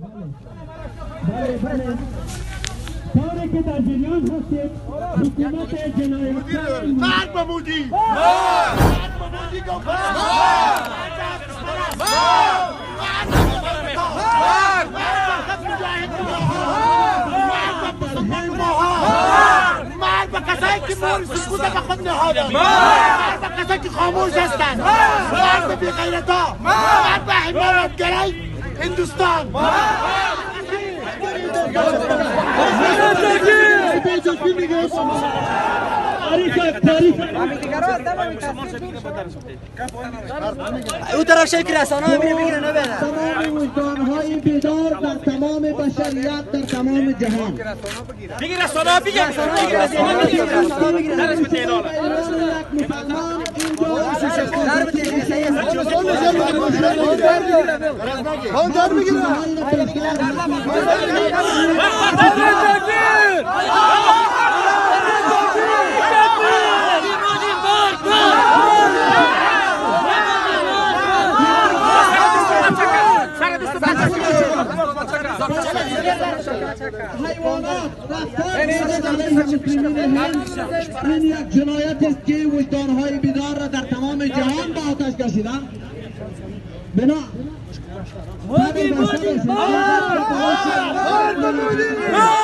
بله طوری که در جریان هستید حکومت جنایتکار مرد به مودی مرد به مودی گفتم مرد به کسایی که مور سکوت به خود نهادن مرد به کسایی که خاموش هستند مرد به بی‌غیرتا مرد به حمایتگرای هندوستان او طرف شکل رسانه ها میره بگیره نبره تمام وجدانهای بیدار در تمام بشریت در تمام جهان بگیر رسانه ها بگیر رسانه بگیر درش به تهران یک مسلمان در به حیوانات رفتار علیه مسلمین هند این یک جنایت است که وجدانهای بیدار را در تمام جهان به آتش کشیدند. بنا مودی